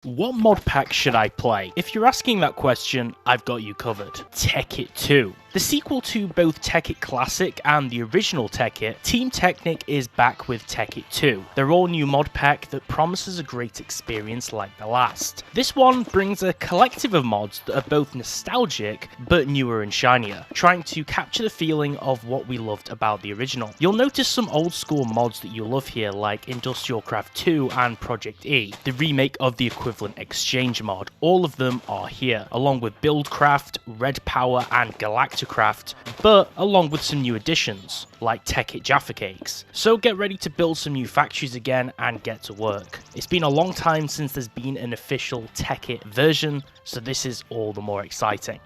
What mod pack should I play? If you're asking that question, I've got you covered. Tekkit 2. The sequel to both Tekkit Classic and the original Tekkit, Team Technic is back with Tekkit 2, their all-new mod pack that promises a great experience like the last. This one brings a collective of mods that are both nostalgic but newer and shinier, trying to capture the feeling of what we loved about the original. You'll notice some old school mods that you love here, like IndustrialCraft 2 and Project E, the remake of the equivalent Exchange mod. All of them are here, along with BuildCraft, Red Power and GalactaCraft, but along with some new additions, like Tekkit Jaffa Cakes. So get ready to build some new factories again and get to work. It's been a long time since there's been an official Tekkit version, so this is all the more exciting.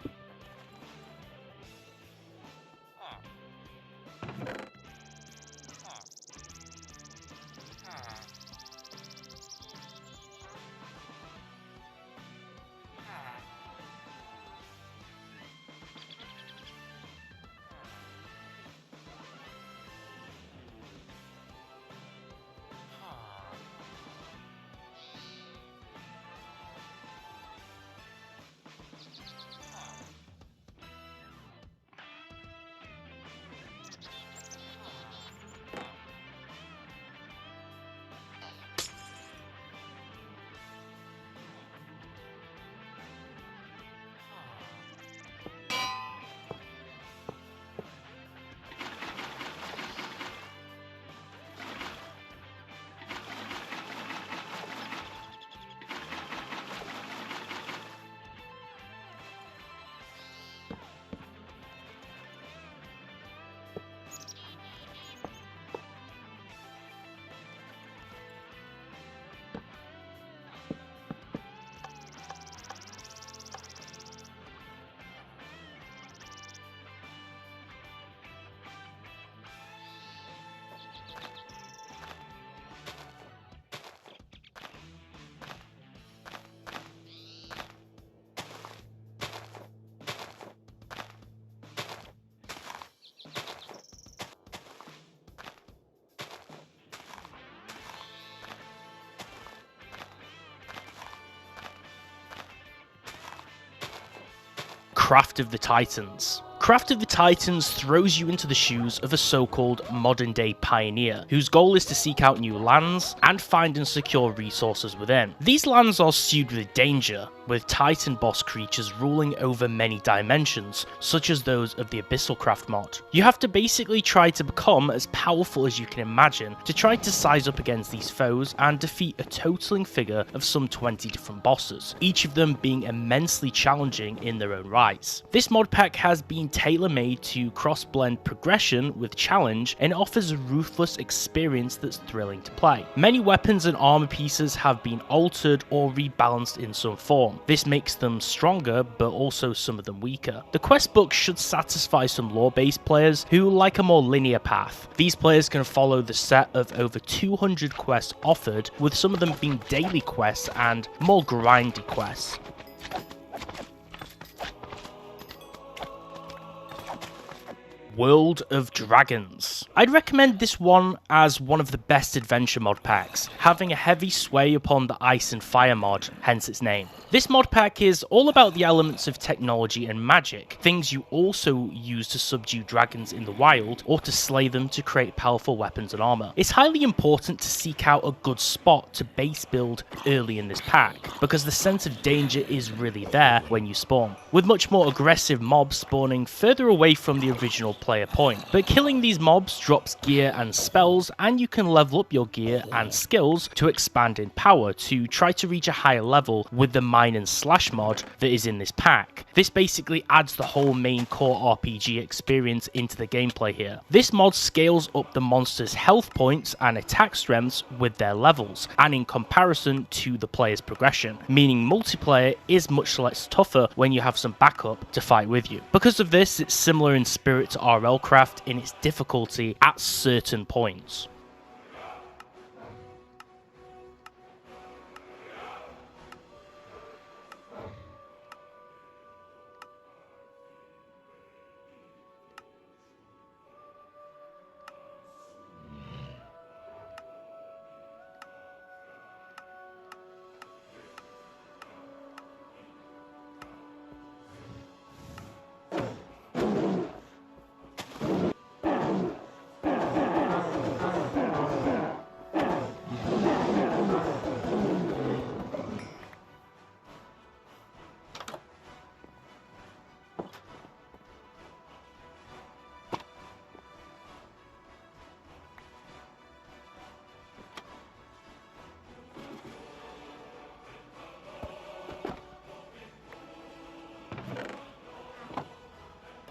Craft of the Titans. Craft of the Titans throws you into the shoes of a so-called modern-day pioneer, whose goal is to seek out new lands and find and secure resources within. These lands are skewed with danger, with Titan boss creatures ruling over many dimensions, such as those of the AbyssalCraft mod. You have to basically try to become as powerful as you can imagine to try to size up against these foes and defeat a totaling figure of some 20 different bosses, each of them being immensely challenging in their own rights. This mod pack has been tailor-made to cross-blend progression with challenge and offers a ruthless experience that's thrilling to play. Many weapons and armor pieces have been altered or rebalanced in some form. This makes them stronger, but also some of them weaker. The quest book should satisfy some lore-based players who like a more linear path. These players can follow the set of over 200 quests offered, with some of them being daily quests and more grindy quests. World of Dragons. I'd recommend this one as one of the best adventure mod packs, having a heavy sway upon the Ice and Fire mod, hence its name. This mod pack is all about the elements of technology and magic, things you also use to subdue dragons in the wild or to slay them to create powerful weapons and armor. It's highly important to seek out a good spot to base build early in this pack, because the sense of danger is really there when you spawn, with much more aggressive mobs spawning further away from the original player point. But killing these mobs drops gear and spells, and you can level up your gear and skills to expand in power to try to reach a higher level with the Mine and Slash mod that is in this pack. This basically adds the whole main core RPG experience into the gameplay here. This mod scales up the monster's health points and attack strengths with their levels, and in comparison to the player's progression, meaning multiplayer is much less tougher when you have some backup to fight with you. Because of this, it's similar in spirit to RLCraft in its difficulty at certain points.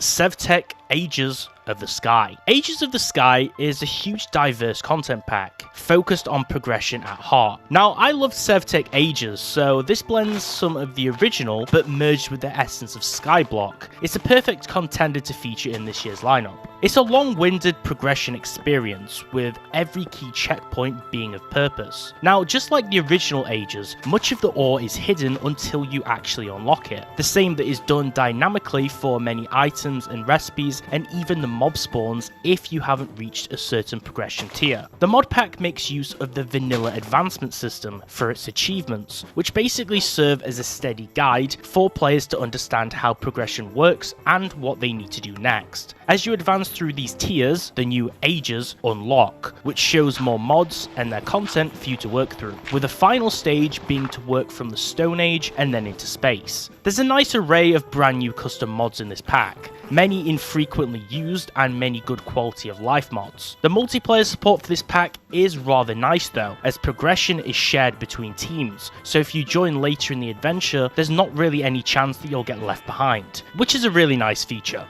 SevTech Ages of the Sky. Ages of the Sky is a huge diverse content pack, focused on progression at heart. Now, I loved SevTech Ages, so this blends some of the original, but merged with the essence of Skyblock. It's a perfect contender to feature in this year's lineup. It's a long-winded progression experience, with every key checkpoint being of purpose. Now, just like the original Ages, much of the ore is hidden until you actually unlock it. The same that is done dynamically for many items and recipes, and even the mob spawns if you haven't reached a certain progression tier. The mod pack makes use of the vanilla advancement system for its achievements, which basically serve as a steady guide for players to understand how progression works and what they need to do next. As you advance through these tiers, the new Ages unlock, which shows more mods and their content for you to work through, with the final stage being to work from the Stone Age and then into space. There's a nice array of brand new custom mods in this pack, many infrequently used and many good quality of life mods. The multiplayer support for this pack is rather nice though, as progression is shared between teams, so if you join later in the adventure, there's not really any chance that you'll get left behind, which is a really nice feature.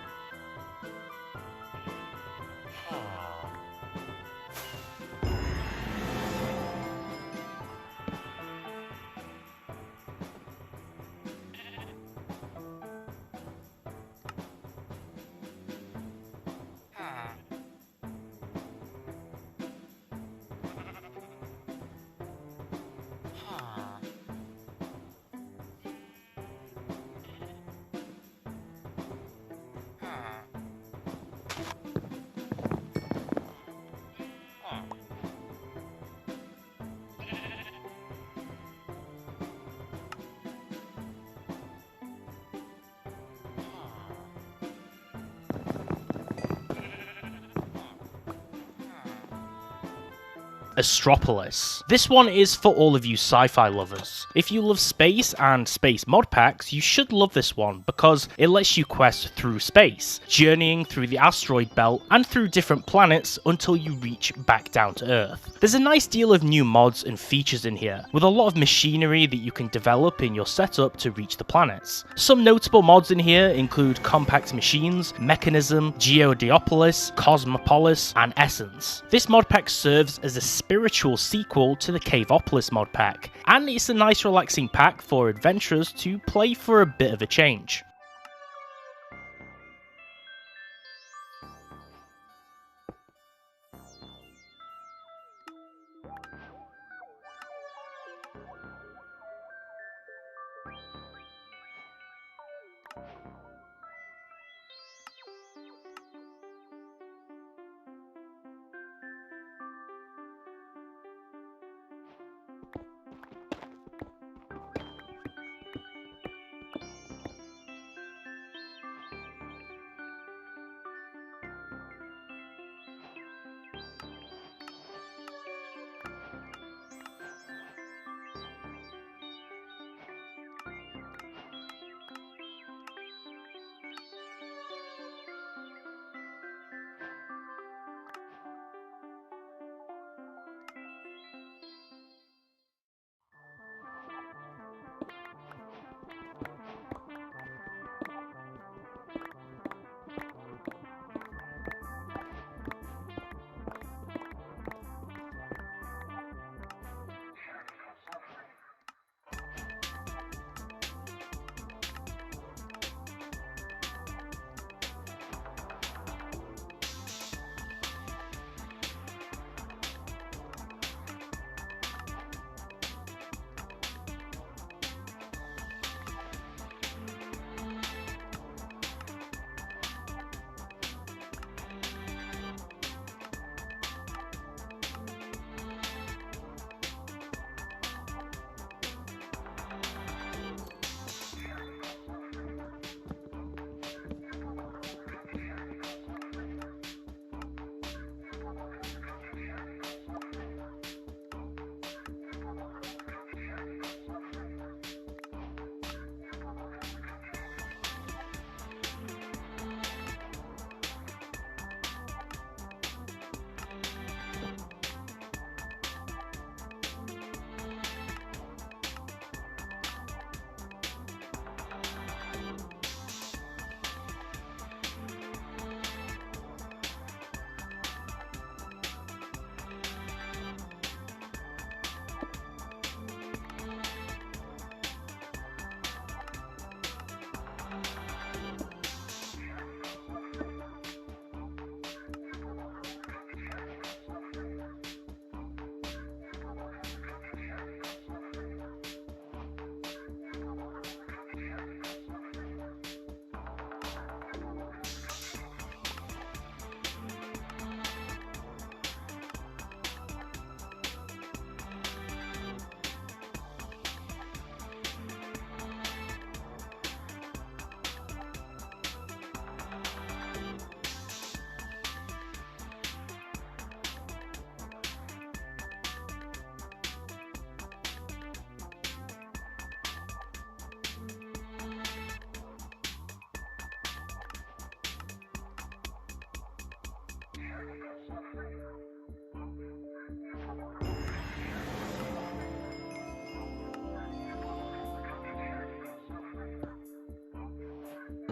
Astropolis. This one is for all of you sci-fi lovers. If you love space and space mod packs, you should love this one because it lets you quest through space, journeying through the asteroid belt and through different planets until you reach back down to Earth. There's a nice deal of new mods and features in here, with a lot of machinery that you can develop in your setup to reach the planets. Some notable mods in here include Compact Machines, Mechanism, Geodiopolis, Cosmopolis, and Essence. This mod pack serves as a spiritual sequel to the Caveopolis mod pack, and it's a nice relaxing pack for adventurers to play for a bit of a change.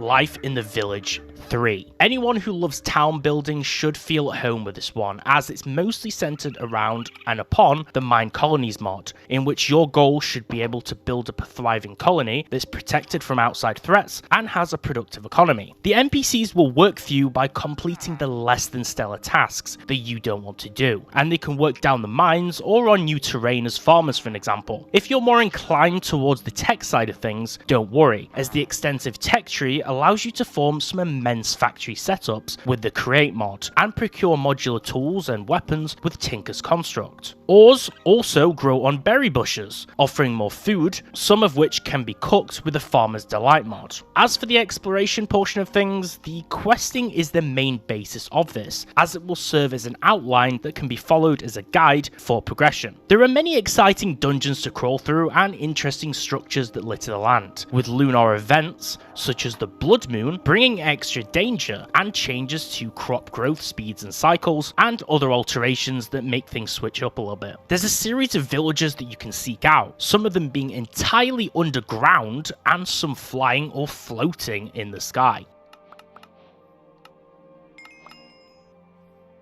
Life in the Village 3. Anyone who loves town building should feel at home with this one, as it's mostly centered around and upon the Mine Colonies mod, in which your goal should be able to build up a thriving colony that's protected from outside threats and has a productive economy. The NPCs will work for you by completing the less than stellar tasks that you don't want to do, and they can work down the mines or on new terrain as farmers, for an example. If you're more inclined towards the tech side of things, don't worry, as the extensive tech tree allows you to form some immense factory setups with the Create mod, and procure modular tools and weapons with Tinker's Construct. Ores also grow on berry bushes, offering more food, some of which can be cooked with the Farmer's Delight mod. As for the exploration portion of things, the questing is the main basis of this, as it will serve as an outline that can be followed as a guide for progression. There are many exciting dungeons to crawl through and interesting structures that litter the land, with lunar events such as the Blood Moon bringing extra danger and changes to crop growth speeds and cycles, and other alterations that make things switch up a little bit. There's a series of villages that you can seek out, some of them being entirely underground and some flying or floating in the sky.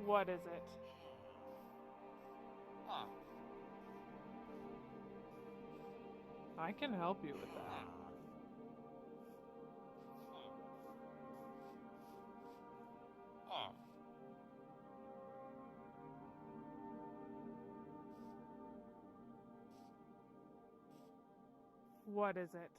What is it? I can help you with that. What is it?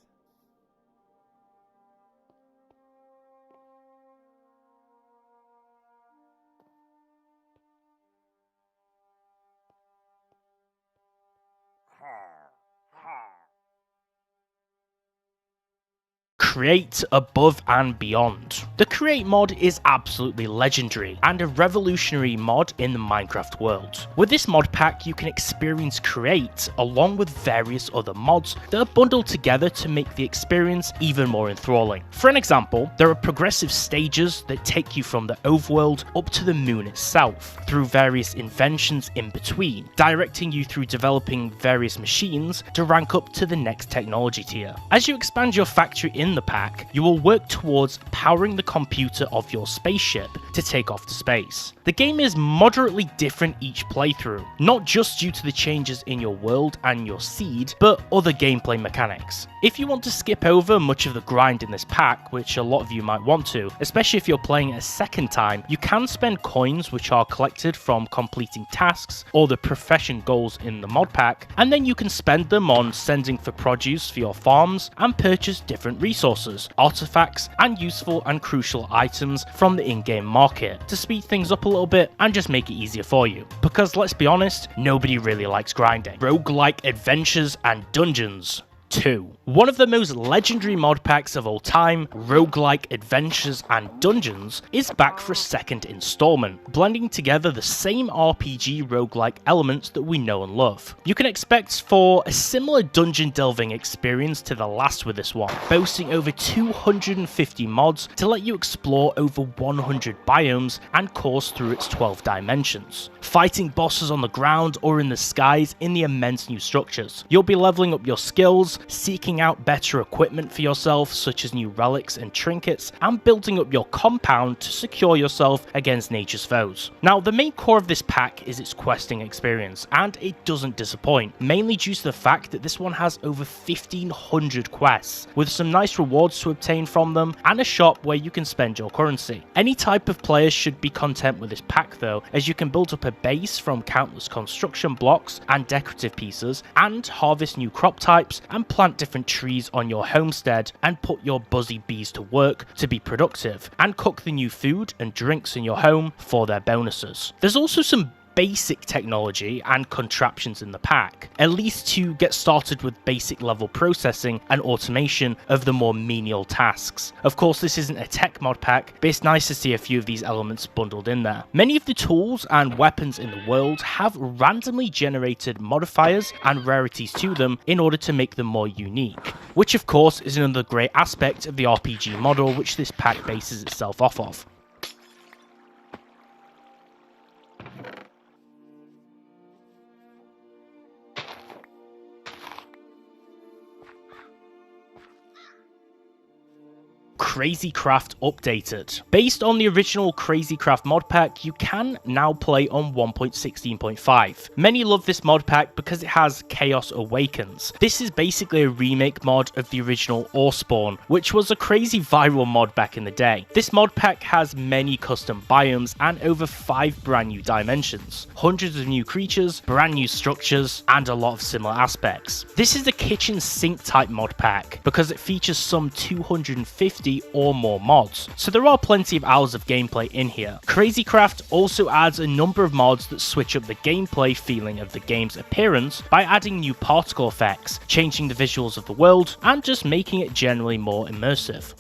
Create above and beyond. The Create mod is absolutely legendary and a revolutionary mod in the Minecraft world. With this mod pack, you can experience Create along with various other mods that are bundled together to make the experience even more enthralling. For an example, there are progressive stages that take you from the overworld up to the moon itself, through various inventions in between, directing you through developing various machines to rank up to the next technology tier. As you expand your factory in the pack, you will work towards powering the computer of your spaceship to take off to space. The game is moderately different each playthrough, not just due to the changes in your world and your seed, but other gameplay mechanics. If you want to skip over much of the grind in this pack, which a lot of you might want to, especially if you're playing it a second time, you can spend coins which are collected from completing tasks or the profession goals in the mod pack, and then you can spend them on sending for produce for your farms and purchase different resources, artifacts, and useful and crucial items from the in-game market to speed things up a little bit and just make it easier for you. Because let's be honest, nobody really likes grinding. Roguelike Adventures and Dungeons 2. One of the most legendary mod packs of all time, Roguelike Adventures and Dungeons, is back for a second installment, blending together the same RPG roguelike elements that we know and love. You can expect for a similar dungeon delving experience to the last with this one, boasting over 250 mods to let you explore over 100 biomes and course through its 12 dimensions, fighting bosses on the ground or in the skies in the immense new structures. You'll be leveling up your skills, seeking out better equipment for yourself such as new relics and trinkets, and building up your compound to secure yourself against nature's foes. Now, the main core of this pack is its questing experience, and it doesn't disappoint, mainly due to the fact that this one has over 1500 quests, with some nice rewards to obtain from them, and a shop where you can spend your currency. Any type of player should be content with this pack though, as you can build up a base from countless construction blocks and decorative pieces, and harvest new crop types, and plant different trees on your homestead, and put your buzzy bees to work to be productive, and cook the new food and drinks in your home for their bonuses. There's also some basic technology and contraptions in the pack, at least to get started with basic level processing and automation of the more menial tasks. Of course, this isn't a tech mod pack, but it's nice to see a few of these elements bundled in there. Many of the tools and weapons in the world have randomly generated modifiers and rarities to them in order to make them more unique, which of course is another great aspect of the RPG model which this pack bases itself off of. CrazyCraft updated. Based on the original CrazyCraft mod pack, you can now play on 1.16.5. Many love this mod pack because it has Chaos Awakens. This is basically a remake mod of the original Orespawn, which was a crazy viral mod back in the day. This mod pack has many custom biomes and over 5 brand new dimensions, hundreds of new creatures, brand new structures, and a lot of similar aspects. This is a kitchen sink type mod pack because it features some 250 or more mods, so there are plenty of hours of gameplay in here. CrazyCraft also adds a number of mods that switch up the gameplay feeling of the game's appearance by adding new particle effects, changing the visuals of the world, and just making it generally more immersive.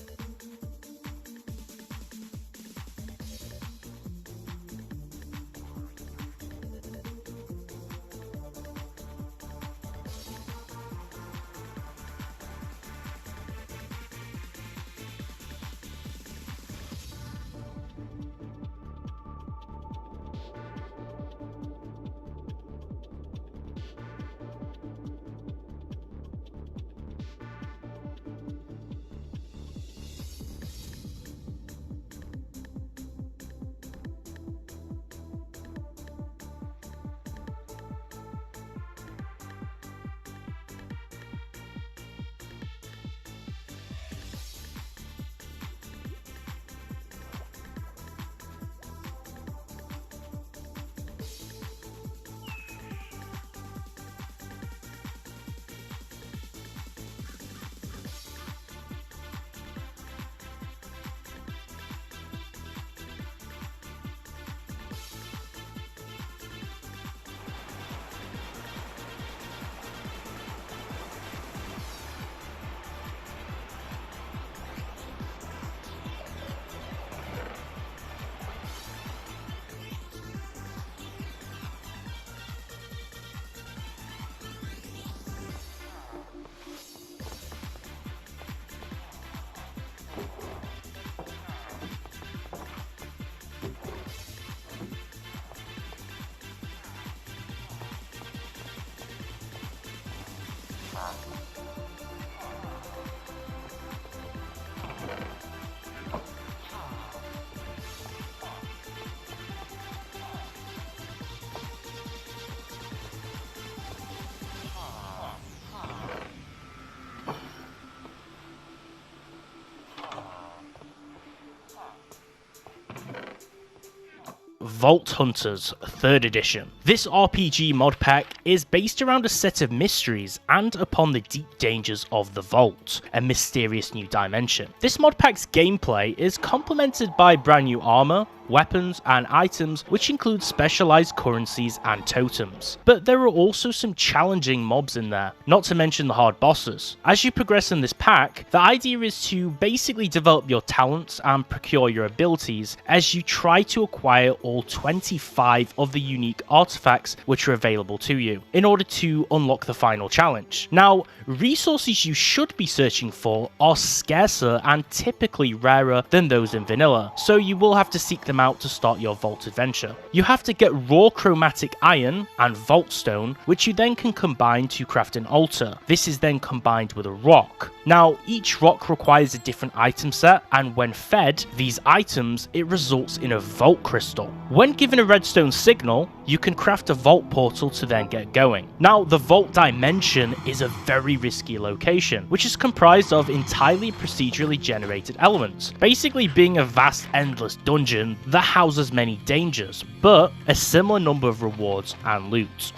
Vault Hunters 3rd Edition. This RPG mod pack is based around a set of mysteries and upon the deep dangers of the Vault, a mysterious new dimension. This mod pack's gameplay is complemented by brand new armor, weapons, and items, which include specialized currencies and totems. But there are also some challenging mobs in there, not to mention the hard bosses. As you progress in this pack, the idea is to basically develop your talents and procure your abilities as you try to acquire all 25 of the unique artifacts which are available to you, in order to unlock the final challenge. Now, resources you should be searching for are scarcer and typically rarer than those in vanilla, so you will have to seek them out to start your vault adventure. You have to get raw chromatic iron and vault stone, which you then can combine to craft an altar. This is then combined with a rock. Now, each rock requires a different item set, and when fed these items, it results in a vault crystal. When given a redstone signal, you can craft a vault portal to then get going. Now, the vault dimension is a very risky location, which is comprised of entirely procedurally generated elements, basically being a vast endless dungeon that houses many dangers, but a similar number of rewards and loot.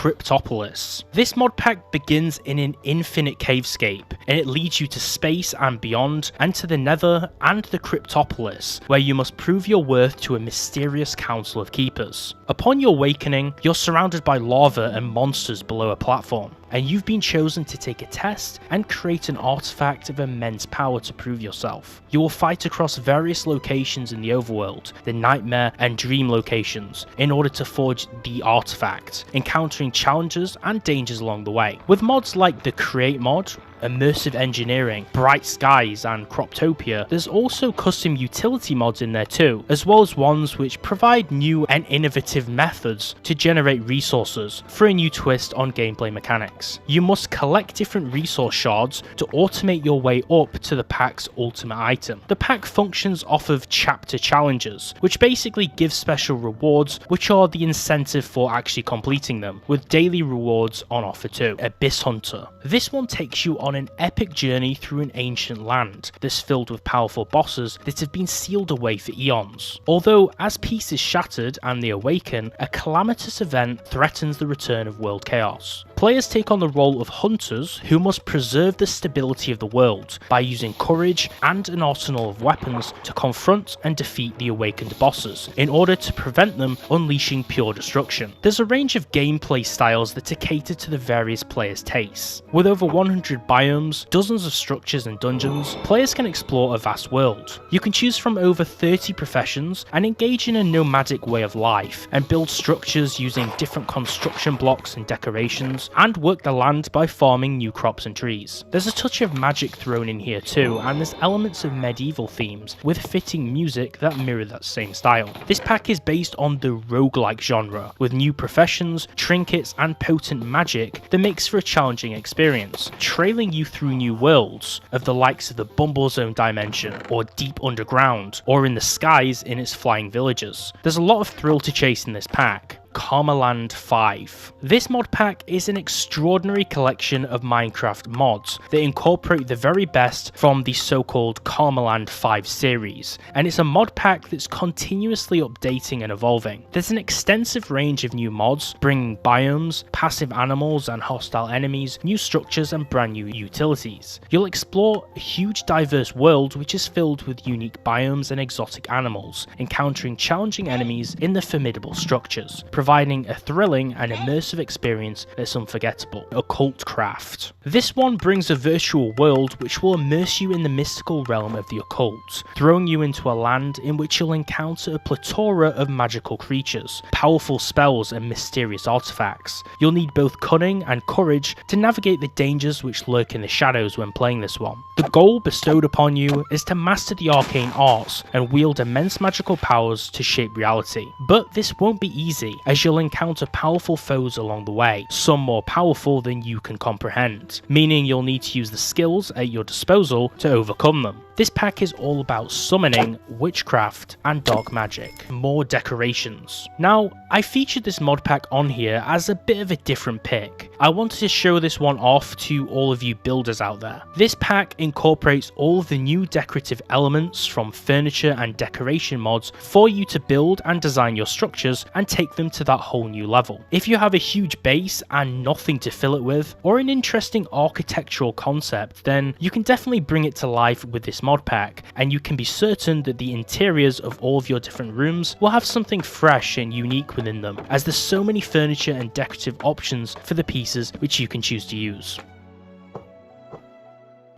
Cryptopolis. This mod pack begins in an infinite cavescape, and it leads you to space and beyond, and to the Nether and the Cryptopolis, where you must prove your worth to a mysterious council of keepers. Upon your awakening, you're surrounded by lava and monsters below a platform, and you've been chosen to take a test and create an artifact of immense power to prove yourself. You will fight across various locations in the overworld, the nightmare and dream locations, in order to forge the artifact, encountering challenges and dangers along the way. With mods like the Create mod, immersive engineering, bright skies and Cryptopia, there's also custom utility mods in there too, as well as ones which provide new and innovative methods to generate resources for a new twist on gameplay mechanics. You must collect different resource shards to automate your way up to the pack's ultimate item. The pack functions off of chapter challenges, which basically give special rewards which are the incentive for actually completing them, with daily rewards on offer too. Abyss Hunter. This one takes you on an epic journey through an ancient land that's filled with powerful bosses that have been sealed away for eons. Although, as peace is shattered and they awaken, a calamitous event threatens the return of world chaos. Players take on the role of hunters who must preserve the stability of the world by using courage and an arsenal of weapons to confront and defeat the awakened bosses in order to prevent them unleashing pure destruction. There's a range of gameplay styles that are catered to the various players' tastes. With over 100 biomes, dozens of structures and dungeons, players can explore a vast world. You can choose from over 30 professions and engage in a nomadic way of life and build structures using different construction blocks and decorations, and work the land by farming new crops and trees. There's a touch of magic thrown in here too, and there's elements of medieval themes with fitting music that mirror that same style. This pack is based on the roguelike genre, with new professions, trinkets and potent magic that makes for a challenging experience, trailing you through new worlds of the likes of the Bumble Zone dimension, or deep underground, or in the skies in its flying villages. There's a lot of thrill to chase in this pack. Karmaland 5. This mod pack is an extraordinary collection of Minecraft mods that incorporate the very best from the so-called Karmaland 5 series, and it's a mod pack that's continuously updating and evolving. There's an extensive range of new mods, bringing biomes, passive animals and hostile enemies, new structures and brand new utilities. You'll explore a huge diverse world which is filled with unique biomes and exotic animals, encountering challenging enemies in the formidable structures, providing a thrilling and immersive experience that's unforgettable. OccultCraft. This one brings a virtual world which will immerse you in the mystical realm of the occult, throwing you into a land in which you'll encounter a plethora of magical creatures, powerful spells and mysterious artifacts. You'll need both cunning and courage to navigate the dangers which lurk in the shadows when playing this one. The goal bestowed upon you is to master the arcane arts and wield immense magical powers to shape reality. But this won't be easy, as you'll encounter powerful foes along the way, some more powerful than you can comprehend, meaning you'll need to use the skills at your disposal to overcome them. This pack is all about summoning, witchcraft, and dark magic. More decorations. Now, I featured this mod pack on here as a bit of a different pick. I wanted to show this one off to all of you builders out there. This pack incorporates all of the new decorative elements from furniture and decoration mods for you to build and design your structures and take them to that whole new level. If you have a huge base and nothing to fill it with, or an interesting architectural concept, then you can definitely bring it to life with this mod pack, and you can be certain that the interiors of all of your different rooms will have something fresh and unique within them, as there's so many furniture and decorative options for the pieces which you can choose to use.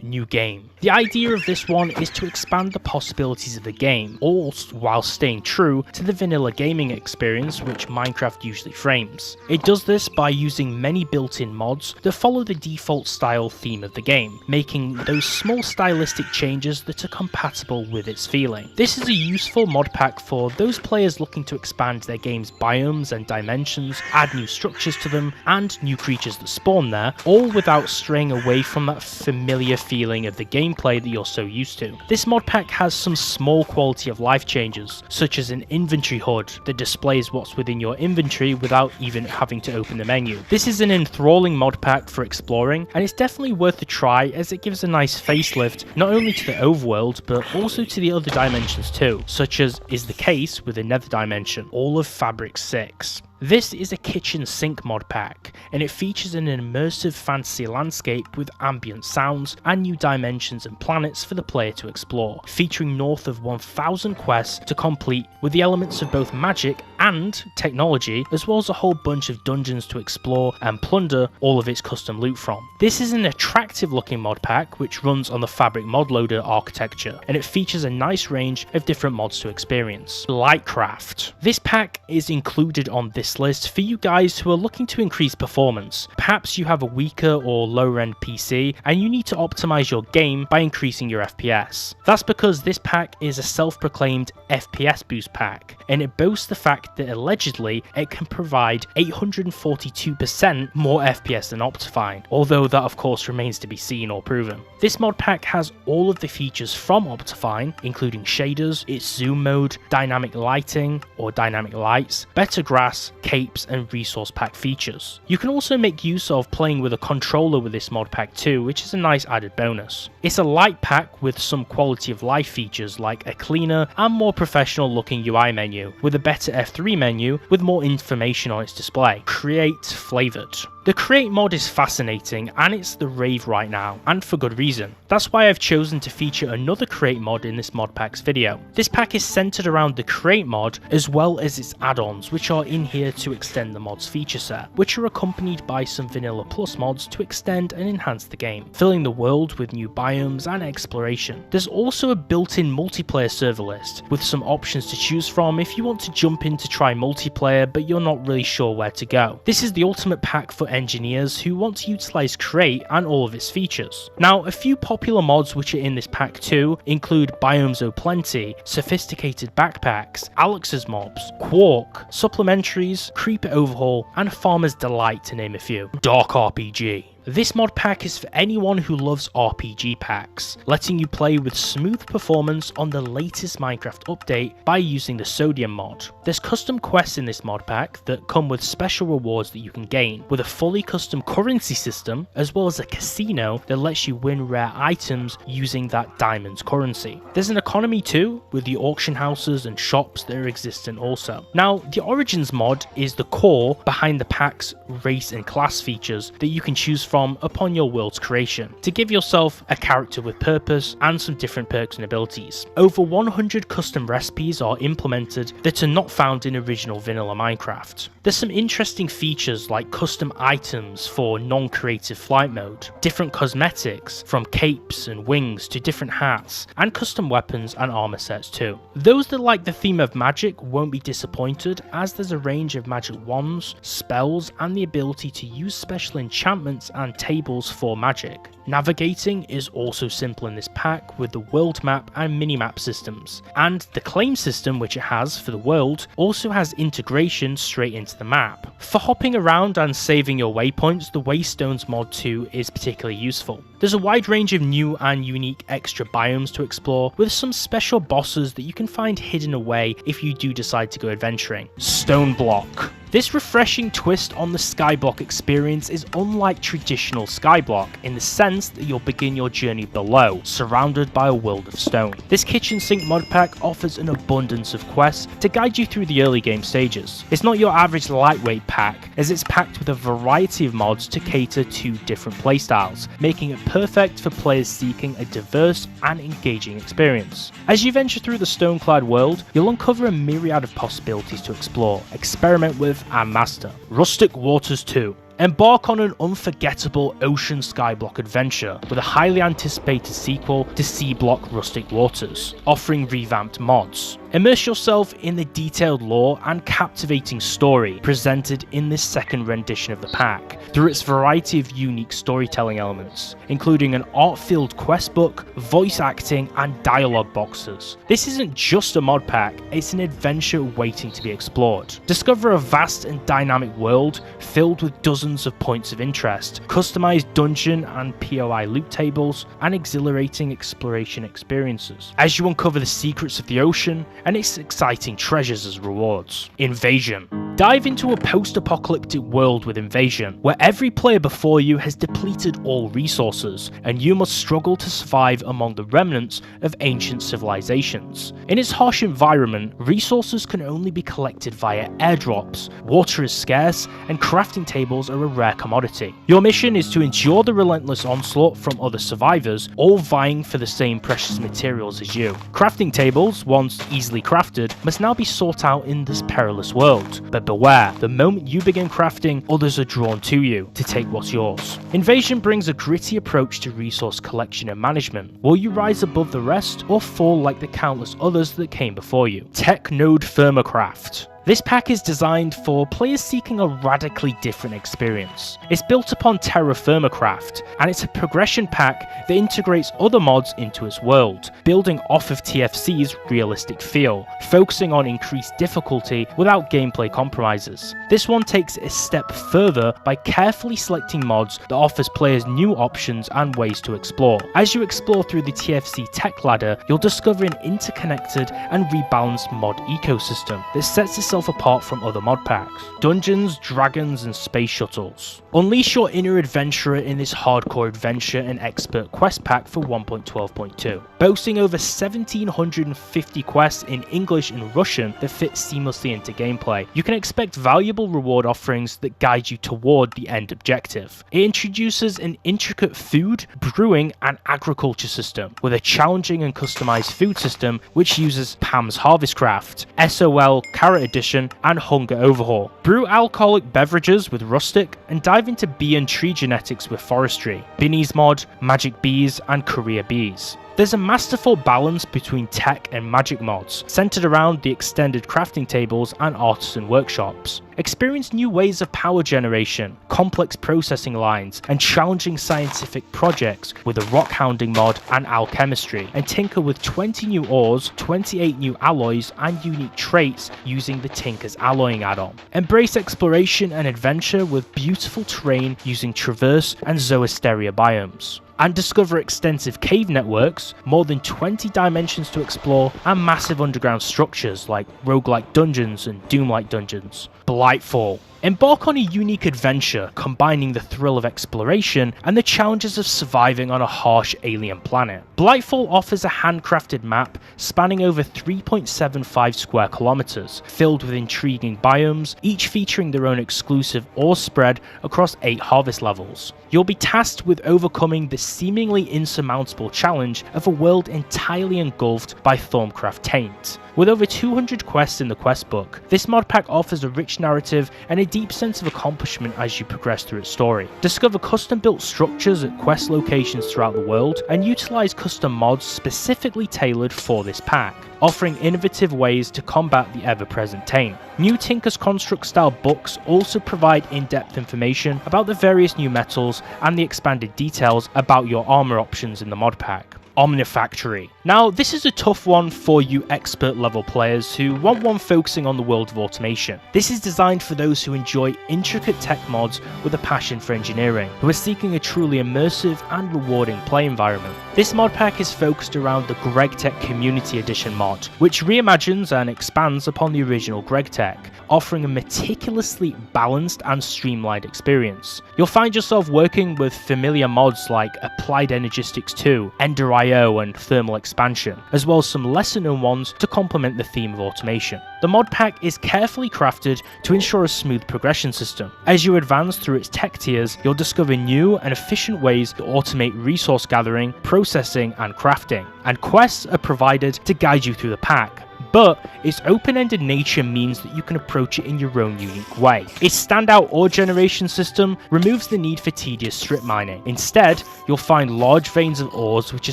New game. The idea of this one is to expand the possibilities of the game, all while staying true to the vanilla gaming experience which Minecraft usually frames. It does this by using many built-in mods that follow the default style theme of the game, making those small stylistic changes that are compatible with its feeling. This is a useful mod pack for those players looking to expand their game's biomes and dimensions, add new structures to them, and new creatures that spawn there, all without straying away from that familiar feeling of the gameplay that you're so used to. This mod pack has some small quality of life changes, such as an inventory HUD that displays what's within your inventory without even having to open the menu. This is an enthralling mod pack for exploring, and it's definitely worth a try as it gives a nice facelift not only to the overworld but also to the other dimensions too, such as is the case with the Nether dimension. All of Fabric 6. This is a kitchen sink mod pack, and it features an immersive fantasy landscape with ambient sounds and new dimensions and planets for the player to explore, featuring north of 1000 quests to complete with the elements of both magic and technology, as well as a whole bunch of dungeons to explore and plunder all of its custom loot from. This is an attractive looking mod pack which runs on the Fabric mod loader architecture, and it features a nice range of different mods to experience. LightCraft. This pack is included on this list for you guys who are looking to increase performance. Perhaps you have a weaker or lower end PC and you need to optimize your game by increasing your FPS. That's because this pack is a self-proclaimed FPS boost pack, and it boasts the fact that allegedly it can provide 842% more FPS than Optifine, although that of course remains to be seen or proven. This mod pack has all of the features from Optifine, including shaders, its zoom mode, dynamic lighting or dynamic lights, better grass, capes and resource pack features. You can also make use of playing with a controller with this mod pack too, which is a nice added bonus. It's a light pack with some quality of life features like a cleaner and more professional looking UI menu, with a better F3 menu with more information on its display. Create Flavored. The Create mod is fascinating and it's the rave right now, and for good reason. That's why I've chosen to feature another Create mod in this Modpacks video. This pack is centered around the Create mod as well as its add-ons, which are in here to extend the mod's feature set, which are accompanied by some Vanilla Plus mods to extend and enhance the game, filling the world with new biomes and exploration. There's also a built-in multiplayer server list with some options to choose from if you want to jump in to try multiplayer but you're not really sure where to go. This is the ultimate pack for engineers who want to utilize Create and all of its features. Now, a few popular mods which are in this pack too include Biomes O'Plenty, Sophisticated Backpacks, Alex's Mobs, Quark, Supplementaries, Creeper Overhaul, and Farmer's Delight to name a few. DarkRPG. This mod pack is for anyone who loves RPG packs, letting you play with smooth performance on the latest Minecraft update by using the Sodium mod. There's custom quests in this mod pack that come with special rewards that you can gain, with a fully custom currency system, as well as a casino that lets you win rare items using that diamond's currency. There's an economy too, with the auction houses and shops that are existent also. Now, the Origins mod is the core behind the pack's race and class features that you can choose from upon your world's creation, to give yourself a character with purpose and some different perks and abilities. Over 100 custom recipes are implemented that are not found in original vanilla Minecraft. There's some interesting features like custom items for non-creative flight mode, different cosmetics from capes and wings to different hats, and custom weapons and armor sets too. Those that like the theme of magic won't be disappointed, as there's a range of magic wands, spells, and the ability to use special enchantments and tables for magic. Navigating is also simple in this pack with the world map and minimap systems, and the claim system which it has for the world also has integration straight into the map. For hopping around and saving your waypoints, the Waystones mod 2 is particularly useful. There's a wide range of new and unique extra biomes to explore, with some special bosses that you can find hidden away if you do decide to go adventuring. Stoneblock. This refreshing twist on the Skyblock experience is unlike traditional Skyblock in the sense that you'll begin your journey below, surrounded by a world of stone. This kitchen sink mod pack offers an abundance of quests to guide you through the early game stages. It's not your average lightweight pack, as it's packed with a variety of mods to cater to different playstyles, making it perfect for players seeking a diverse and engaging experience. As you venture through the stone-clad world, you'll uncover a myriad of possibilities to explore, experiment with, and master. Rustic Waters II. Embark on an unforgettable ocean skyblock adventure with a highly anticipated sequel to Seablock Rustic Waters, offering revamped mods. Immerse yourself in the detailed lore and captivating story presented in this second rendition of the pack, through its variety of unique storytelling elements, including an art-filled quest book, voice acting, and dialogue boxes. This isn't just a mod pack, it's an adventure waiting to be explored. Discover a vast and dynamic world filled with dozens of points of interest, customized dungeon and POI loot tables, and exhilarating exploration experiences, as you uncover the secrets of the ocean and its exciting treasures as rewards. Invasion. Dive into a post-apocalyptic world with Invasion, where every player before you has depleted all resources, and you must struggle to survive among the remnants of ancient civilizations. In its harsh environment, resources can only be collected via airdrops, water is scarce, and crafting tables are a rare commodity. Your mission is to endure the relentless onslaught from other survivors, all vying for the same precious materials as you. Crafting tables, once easily crafted, must now be sought out in this perilous world, but beware, the moment you begin crafting, others are drawn to you to take what's yours. Invasion brings a gritty approach to resource collection and management. Will you rise above the rest, or fall like the countless others that came before you? TechNodeFirmaCraft. This pack is designed for players seeking a radically different experience. It's built upon TerraFirmaCraft, and it's a progression pack that integrates other mods into its world, building off of TFC's realistic feel, focusing on increased difficulty without gameplay compromises. This one takes it a step further by carefully selecting mods that offers players new options and ways to explore. As you explore through the TFC tech ladder, you'll discover an interconnected and rebalanced mod ecosystem that sets itself apart from other mod packs. Dungeons, dragons, and space shuttles. Unleash your inner adventurer in this hardcore adventure and expert quest pack for 1.12.2. Boasting over 1750 quests in English and Russian that fit seamlessly into gameplay, you can expect valuable reward offerings that guide you toward the end objective. It introduces an intricate food, brewing, and agriculture system, with a challenging and customized food system which uses Pam's Harvestcraft, SOL Carrot Edition, and Hunger Overhaul. Brew alcoholic beverages with Rustic, and dive into bee and tree genetics with Forestry, Binnie's Mod, Magic Bees, and Career Bees. There's a masterful balance between tech and magic mods, centered around the extended crafting tables and artisan workshops. Experience new ways of power generation, complex processing lines, and challenging scientific projects with a rock hounding mod and alchemistry, and tinker with 20 new ores, 28 new alloys, and unique traits using the Tinker's Alloying add-on. Embrace exploration and adventure with beautiful terrain using Traverse and Zoosteria biomes. And discover extensive cave networks, more than 20 dimensions to explore, and massive underground structures like roguelike dungeons and doom-like dungeons. Blightfall. Embark on a unique adventure combining the thrill of exploration and the challenges of surviving on a harsh alien planet. Blightfall offers a handcrafted map spanning over 3.75 square kilometers, filled with intriguing biomes, each featuring their own exclusive ore spread across 8 harvest levels. You'll be tasked with overcoming the seemingly insurmountable challenge of a world entirely engulfed by Thorncraft taint. With over 200 quests in the quest book, this mod pack offers a rich narrative and a deep sense of accomplishment as you progress through its story. Discover custom-built structures at quest locations throughout the world, and utilize custom mods specifically tailored for this pack, offering innovative ways to combat the ever-present taint. New Tinker's Construct style books also provide in-depth information about the various new metals and the expanded details about your armor options in the mod pack. OmniFactory. Now, this is a tough one for you expert level players who want one focusing on the world of automation. This is designed for those who enjoy intricate tech mods with a passion for engineering, who are seeking a truly immersive and rewarding play environment. This mod pack is focused around the GregTech Community Edition mod, which reimagines and expands upon the original GregTech, offering a meticulously balanced and streamlined experience. You'll find yourself working with familiar mods like Applied Energistics 2, Ender.io, and Thermal Expansion, as well as some lesser known ones to complement the theme of automation. The mod pack is carefully crafted to ensure a smooth progression system. As you advance through its tech tiers, you'll discover new and efficient ways to automate resource gathering, processing, and crafting, and quests are provided to guide you through the pack. But its open-ended nature means that you can approach it in your own unique way. Its standout ore generation system removes the need for tedious strip mining. Instead, you'll find large veins of ores which are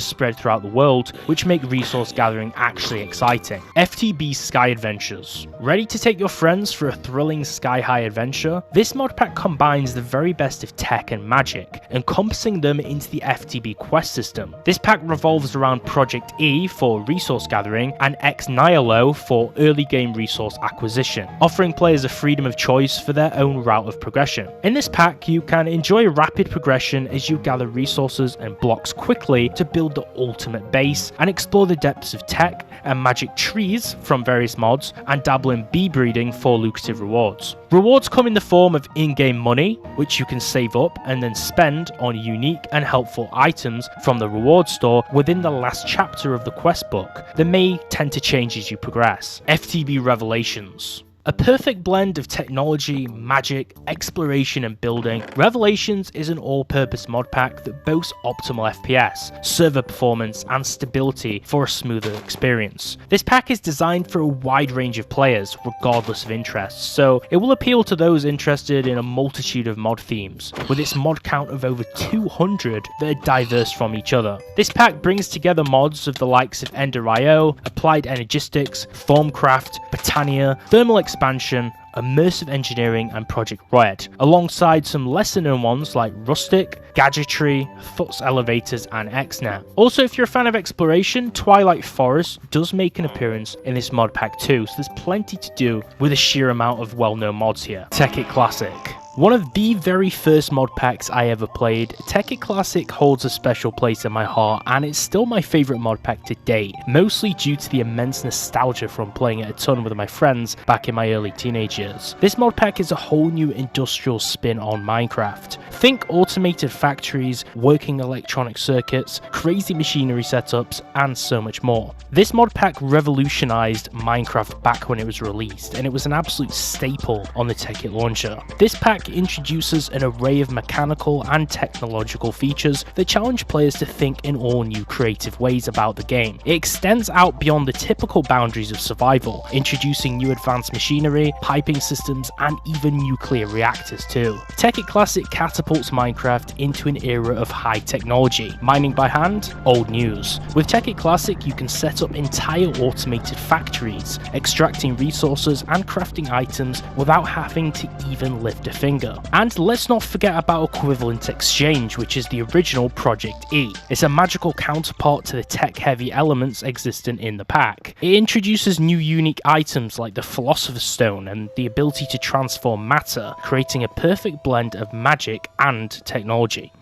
spread throughout the world, which make resource gathering actually exciting. FTB Sky Adventures. Ready to take your friends for a thrilling sky-high adventure? This mod pack combines the very best of tech and magic, encompassing them into the FTB quest system. This pack revolves around Project E for resource gathering and X Nihil below for early game resource acquisition, offering players a freedom of choice for their own route of progression. In this pack, you can enjoy rapid progression as you gather resources and blocks quickly to build the ultimate base and explore the depths of tech and magic trees from various mods and dabble in bee breeding for lucrative rewards. Rewards come in the form of in-game money, which you can save up and then spend on unique and helpful items from the reward store within the last chapter of the quest book that may tend to change as you progress. FTB Revelations. A perfect blend of technology, magic, exploration and building, Revelations is an all-purpose mod pack that boasts optimal FPS, server performance and stability for a smoother experience. This pack is designed for a wide range of players, regardless of interests, so it will appeal to those interested in a multitude of mod themes, with its mod count of over 200 that are diverse from each other. This pack brings together mods of the likes of Ender.io, Applied Energistics, Formcraft, Botania, Thermal Expansion, Immersive Engineering and Project Red, alongside some lesser known ones like Rustic, Gadgetry, Thoughts Elevators and XNet. Also, if you're a fan of exploration, Twilight Forest does make an appearance in this mod pack too, so there's plenty to do with a sheer amount of well-known mods here. Tekkit Classic. One of the very first mod packs I ever played, Tekkit Classic holds a special place in my heart and it's still my favourite mod pack to date, mostly due to the immense nostalgia from playing it a ton with my friends back in my early teenage years. This mod pack is a whole new industrial spin on Minecraft. Think automated factories, working electronic circuits, crazy machinery setups and so much more. This mod pack revolutionised Minecraft back when it was released and it was an absolute staple on the Tekkit launcher. This pack introduces an array of mechanical and technological features that challenge players to think in all new creative ways about the game. It extends out beyond the typical boundaries of survival, introducing new advanced machinery, piping systems, and even nuclear reactors too. Tekkit Classic catapults Minecraft into an era of high technology. Mining by hand? Old news. With Tekkit Classic, you can set up entire automated factories, extracting resources and crafting items without having to even lift a finger. And let's not forget about Equivalent Exchange, which is the original Project E. It's a magical counterpart to the tech-heavy elements existent in the pack. It introduces new unique items like the Philosopher's Stone and the ability to transform matter, creating a perfect blend of magic and technology.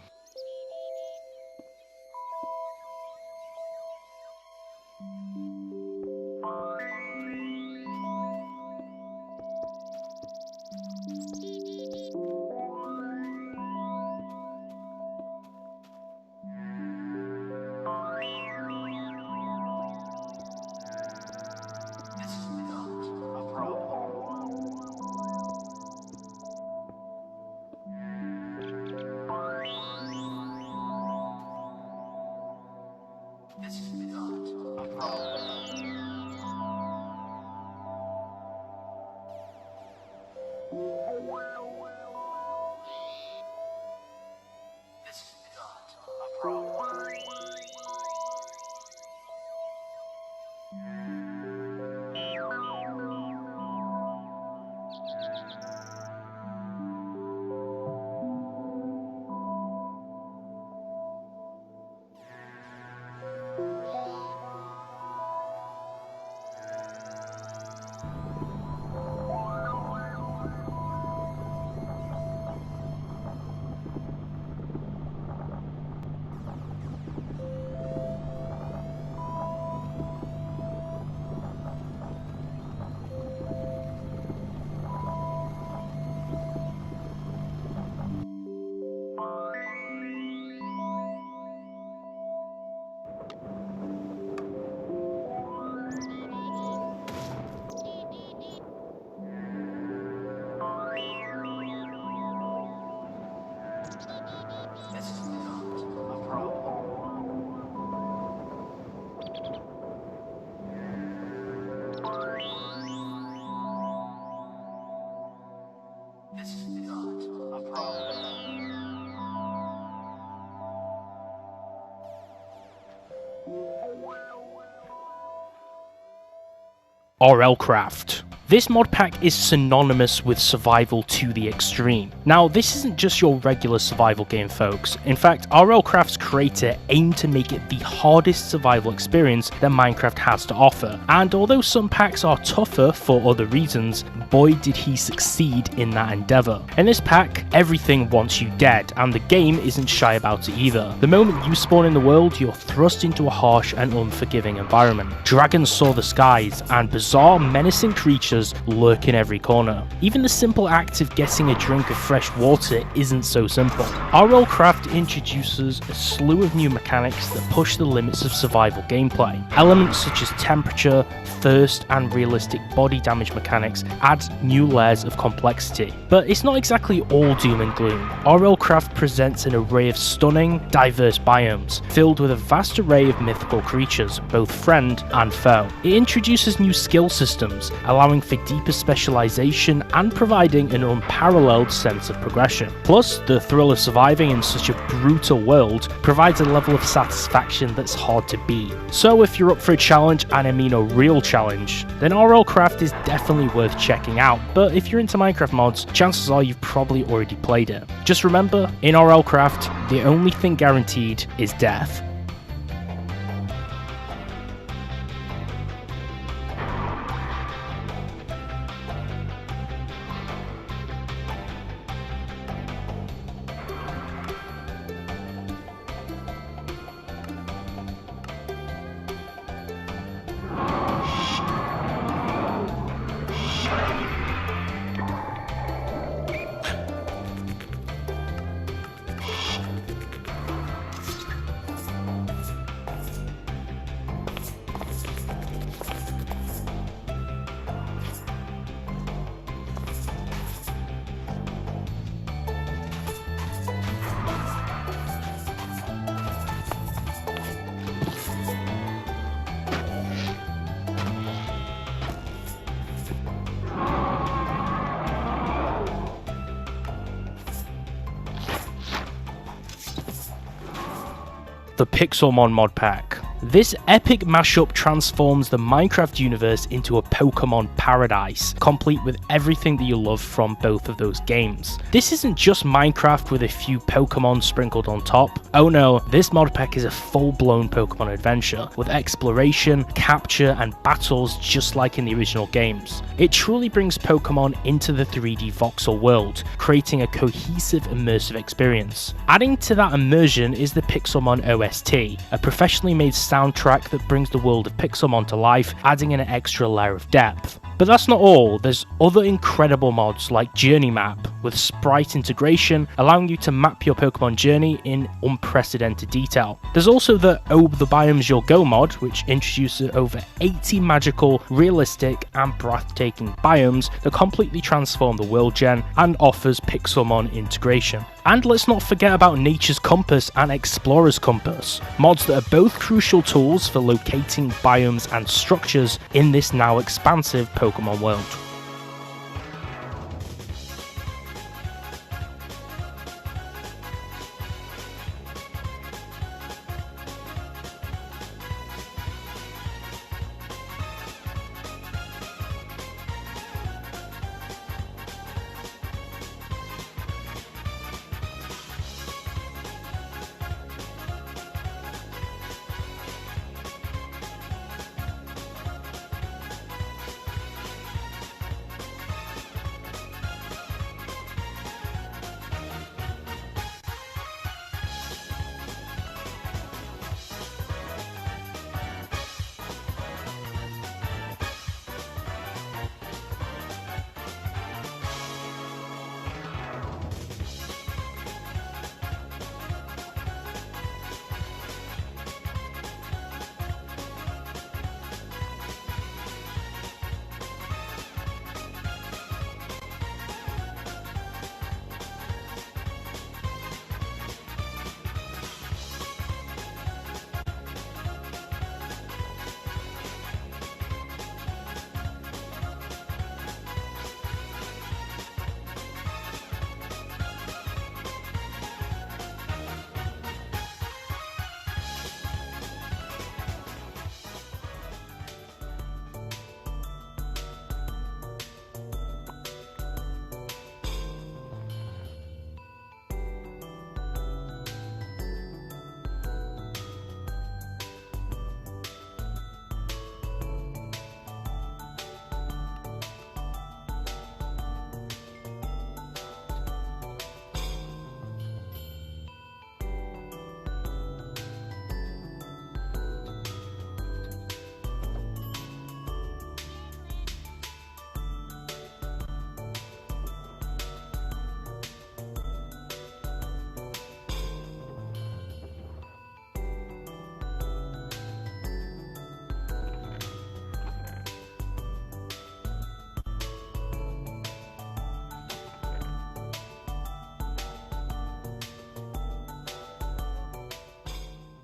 RLCraft. This mod pack is synonymous with survival to the extreme. Now, this isn't just your regular survival game, folks. In fact, RLCraft's creator aimed to make it the hardest survival experience that Minecraft has to offer. And although some packs are tougher for other reasons, boy did he succeed in that endeavor. In this pack, everything wants you dead, and the game isn't shy about it either. The moment you spawn in the world, you're thrust into a harsh and unforgiving environment. Dragons soar the skies, and bizarre, menacing creatures lurk in every corner. Even the simple act of getting a drink of fresh water isn't so simple. RLCraft introduces a slew of new mechanics that push the limits of survival gameplay. Elements such as temperature, thirst, and realistic body damage mechanics add new layers of complexity. But it's not exactly all doom and gloom. RLCraft presents an array of stunning, diverse biomes, filled with a vast array of mythical creatures, both friend and foe. It introduces new skill systems, allowing for deeper specialization and providing an unparalleled sense of progression. Plus, the thrill of surviving in such a brutal world provides a level of satisfaction that's hard to beat. So if you're up for a challenge, and I mean a real challenge, then RLCraft is definitely worth checking out. But if you're into Minecraft mods, chances are you've probably already played it. Just remember, in RLCraft, the only thing guaranteed is death. The Pixelmon Modpack. This epic mashup transforms the Minecraft universe into a Pokemon paradise, complete with everything that you love from both of those games. This isn't just Minecraft with a few Pokemon sprinkled on top. Oh no, this modpack is a full-blown Pokemon adventure, with exploration, capture, and battles just like in the original games. It truly brings Pokemon into the 3D voxel world, creating a cohesive, immersive experience. Adding to that immersion is the Pixelmon OST, a professionally made soundtrack that brings the world of Pixelmon to life, adding an extra layer of depth. But that's not all. There's other incredible mods like Journey Map, with sprite integration, allowing you to map your Pokemon journey in unprecedented detail. There's also the Oh the Biomes You'll Go mod, which introduces over 80 magical, realistic, and breathtaking biomes that completely transform the world gen and offers Pixelmon integration. And let's not forget about Nature's Compass and Explorer's Compass, mods that are both crucial tools for locating biomes and structures in this now expansive Pokemon world.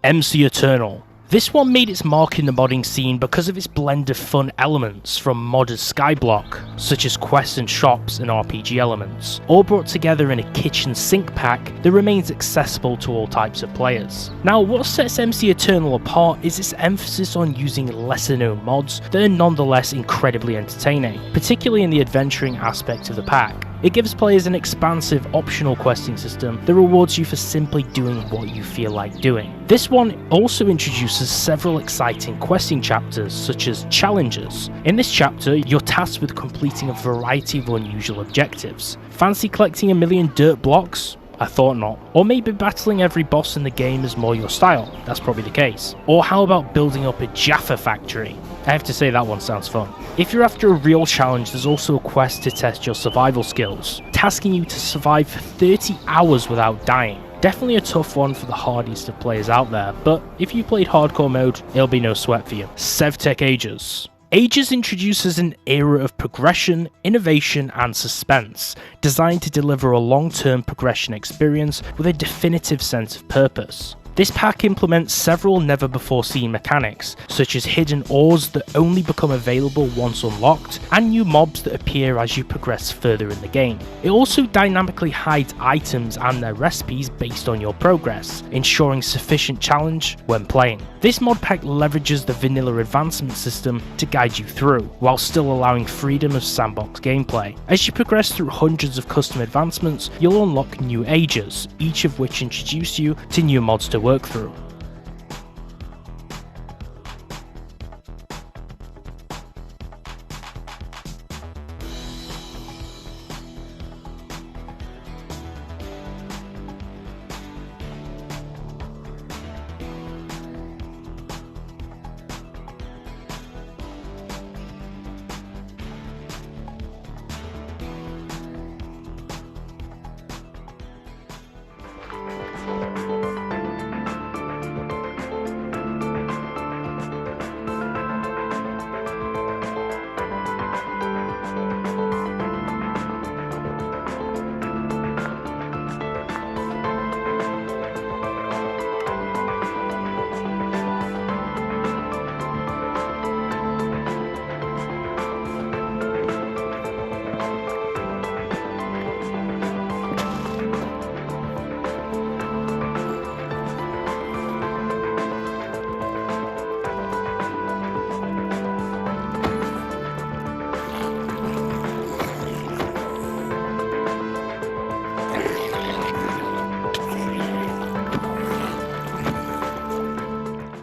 MC Eternal. This one made its mark in the modding scene because of its blend of fun elements from modded Skyblock, such as quests and shops and RPG elements, all brought together in a kitchen sink pack that remains accessible to all types of players. Now, what sets MC Eternal apart is its emphasis on using lesser known mods that are nonetheless incredibly entertaining, particularly in the adventuring aspect of the pack. It gives players an expansive optional questing system that rewards you for simply doing what you feel like doing. This one also introduces several exciting questing chapters such as challenges. In this chapter, you're tasked with completing a variety of unusual objectives. Fancy collecting 1,000,000 dirt blocks? I thought not. Or maybe battling every boss in the game is more your style. That's probably the case. Or how about building up a Jaffa factory? I have to say that one sounds fun. If you're after a real challenge, there's also a quest to test your survival skills, tasking you to survive for 30 hours without dying. Definitely a tough one for the hardiest of players out there, but if you played hardcore mode, it'll be no sweat for you. SevTech Ages. Ages introduces an era of progression, innovation, and suspense, designed to deliver a long-term progression experience with a definitive sense of purpose. This pack implements several never-before-seen mechanics, such as hidden ores that only become available once unlocked, and new mobs that appear as you progress further in the game. It also dynamically hides items and their recipes based on your progress, ensuring sufficient challenge when playing. This mod pack leverages the vanilla advancement system to guide you through, while still allowing freedom of sandbox gameplay. As you progress through hundreds of custom advancements, you'll unlock new ages, each of which introduce you to new mods to work through.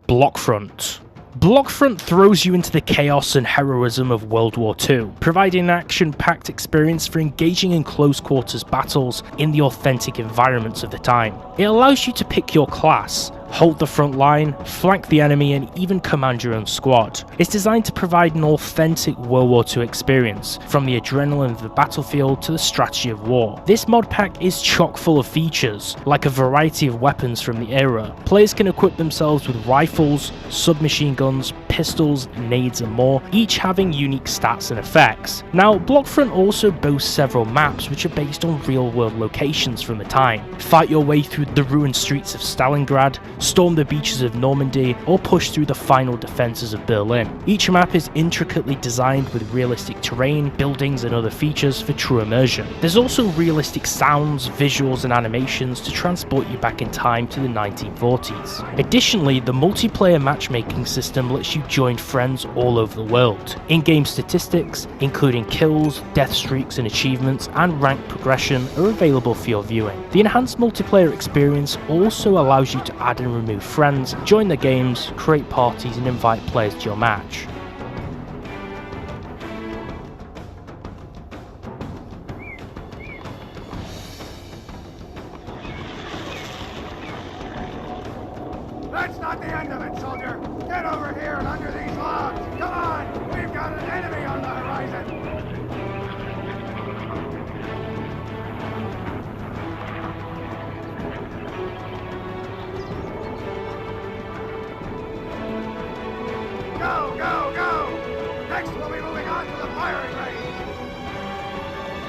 Blockfront. Blockfront throws you into the chaos and heroism of World War II, providing an action-packed experience for engaging in close-quarters battles in the authentic environments of the time. It allows you to pick your class, hold the front line, flank the enemy, and even command your own squad. It's designed to provide an authentic World War II experience, from the adrenaline of the battlefield to the strategy of war. This mod pack is chock full of features, like a variety of weapons from the era. Players can equip themselves with rifles, submachine guns, pistols, nades, and more, each having unique stats and effects. Now, Blockfront also boasts several maps which are based on real-world locations from the time. Fight your way through the ruined streets of Stalingrad, storm the beaches of Normandy, or push through the final defences of Berlin. Each map is intricately designed with realistic terrain, buildings, and other features for true immersion. There's also realistic sounds, visuals, and animations to transport you back in time to the 1940s. Additionally, the multiplayer matchmaking system lets you join friends all over the world. In-game statistics, including kills, death streaks, and achievements, and rank progression, are available for your viewing. The enhanced multiplayer experience also allows you to add and remove friends, join the games, create parties, and invite players to your match. That's not the end of it, soldier! Get over here and under these logs! Come on! We've got an enemy on the horizon! Go, go, go! Next we'll be moving on to the firing range!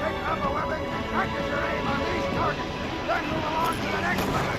Pick up a weapon and practice your aim on these targets! Then move along to the next weapon!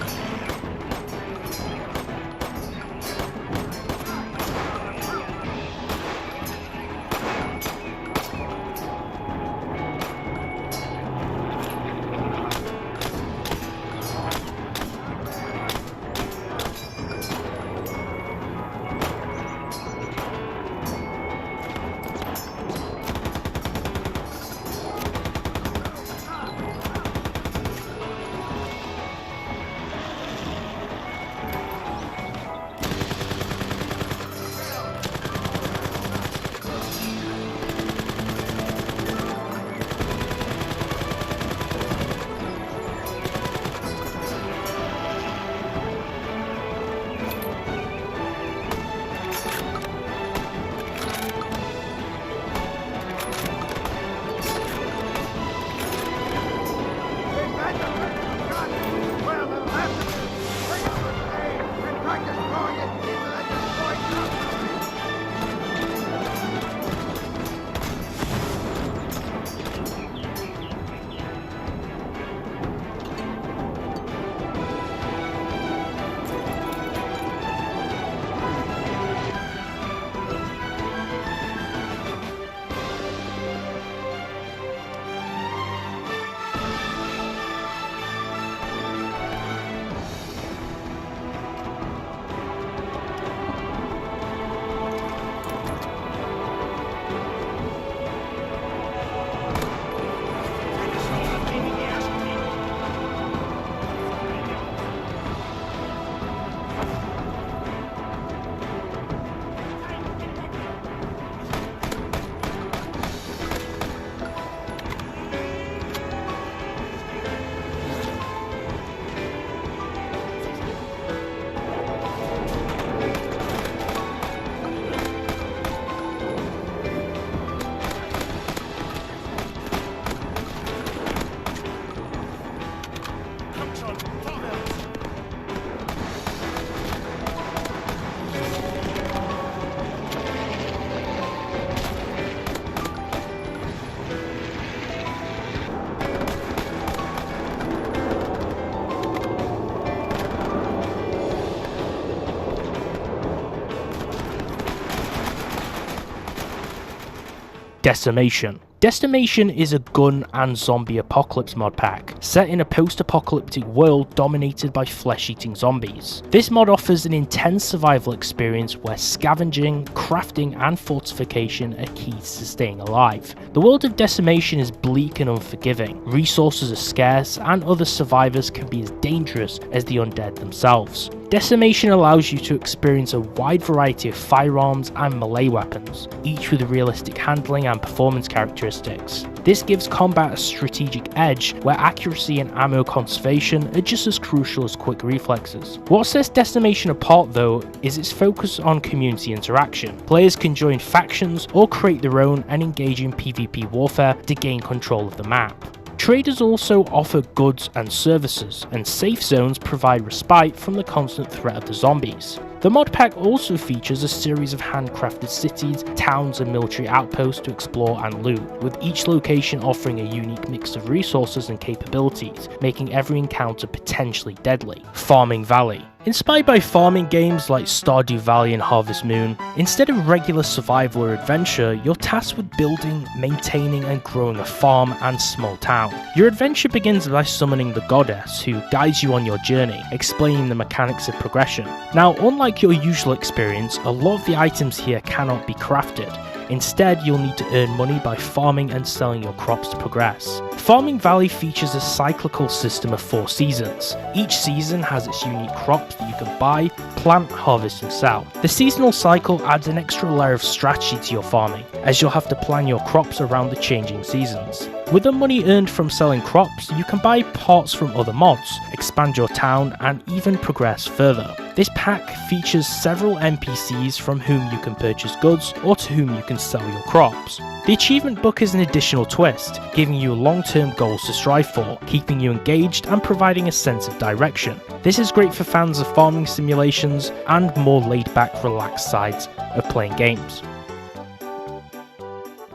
Decimation. Decimation is a gun and zombie apocalypse mod pack, set in a post-apocalyptic world dominated by flesh-eating zombies. This mod offers an intense survival experience where scavenging, crafting and fortification are keys to staying alive. The world of Decimation is bleak and unforgiving, resources are scarce and other survivors can be as dangerous as the undead themselves. Decimation allows you to experience a wide variety of firearms and melee weapons, each with realistic handling and performance characteristics. This gives combat a strategic edge where accuracy and ammo conservation are just as crucial as quick reflexes. What sets Decimation apart though is its focus on community interaction. Players can join factions or create their own and engage in PvP warfare to gain control of the map. Traders also offer goods and services, and safe zones provide respite from the constant threat of the zombies. The mod pack also features a series of handcrafted cities, towns and military outposts to explore and loot, with each location offering a unique mix of resources and capabilities, making every encounter potentially deadly. Farming Valley. Inspired by farming games like Stardew Valley and Harvest Moon, instead of regular survival or adventure, you're tasked with building, maintaining and growing a farm and small town. Your adventure begins by summoning the goddess, who guides you on your journey, explaining the mechanics of progression. Now, unlike your usual experience, a lot of the items here cannot be crafted. Instead, you'll need to earn money by farming and selling your crops to progress. Farming Valley features a cyclical system of 4 seasons. Each season has its unique crops that you can buy, plant, harvest and sell. The seasonal cycle adds an extra layer of strategy to your farming, as you'll have to plan your crops around the changing seasons. With the money earned from selling crops, you can buy parts from other mods, expand your town and even progress further. This pack features several NPCs from whom you can purchase goods or to whom you can sell your crops. The achievement book is an additional twist, giving you long-term goals to strive for, keeping you engaged and providing a sense of direction. This is great for fans of farming simulations and more laid-back, relaxed sides of playing games.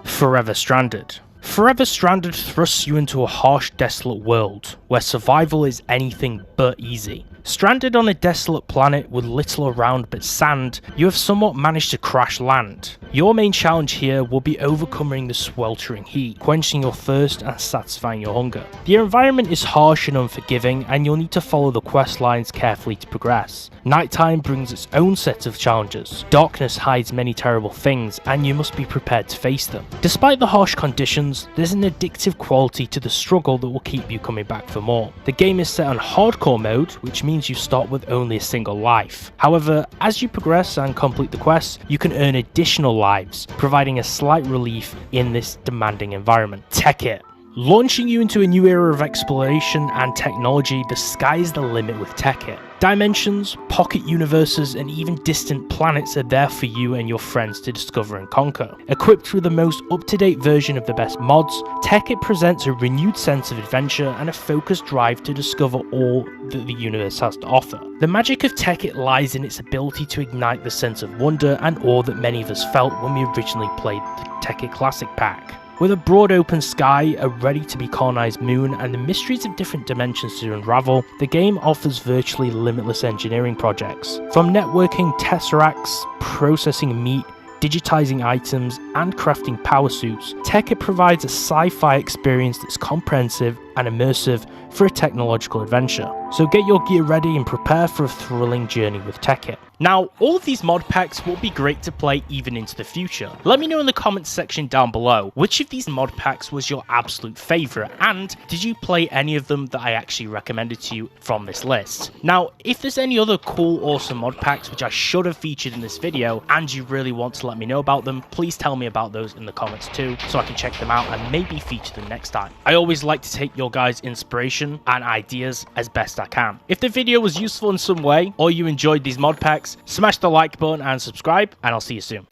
Forever Stranded. Forever Stranded thrusts you into a harsh, desolate world, where survival is anything but easy. Stranded on a desolate planet with little around but sand, you have somewhat managed to crash land. Your main challenge here will be overcoming the sweltering heat, quenching your thirst and satisfying your hunger. The environment is harsh and unforgiving, and you'll need to follow the quest lines carefully to progress. Nighttime brings its own set of challenges. Darkness hides many terrible things, and you must be prepared to face them. Despite the harsh conditions, there's an addictive quality to the struggle that will keep you coming back for more. The game is set on hardcore mode, which means you start with only a single life. However, as you progress and complete the quests, you can earn additional lives, providing a slight relief in this demanding environment. Tekkit. Launching you into a new era of exploration and technology, the sky is the limit with Tekkit. Dimensions, pocket universes, and even distant planets are there for you and your friends to discover and conquer. Equipped with the most up-to-date version of the best mods, Tekkit presents a renewed sense of adventure and a focused drive to discover all that the universe has to offer. The magic of Tekkit lies in its ability to ignite the sense of wonder and awe that many of us felt when we originally played the Tekkit Classic pack. With a broad open sky, a ready-to-be colonized moon, and the mysteries of different dimensions to unravel, the game offers virtually limitless engineering projects. From networking tesseracts, processing meat, digitizing items, and crafting power suits, Tekkit provides a sci-fi experience that's comprehensive and immersive for a technological adventure. So get your gear ready and prepare for a thrilling journey with Tekkit. Now, all of these mod packs will be great to play even into the future. Let me know in the comments section down below, which of these mod packs was your absolute favourite, and did you play any of them that I actually recommended to you from this list? Now, if there's any other cool, awesome mod packs which I should have featured in this video, and you really want to let me know about them, please tell me about those in the comments too, so I can check them out and maybe feature them next time. I always like to take your guys' inspiration and ideas as best I can. If the video was useful in some way, or you enjoyed these mod packs, smash the like button and subscribe, and I'll see you soon.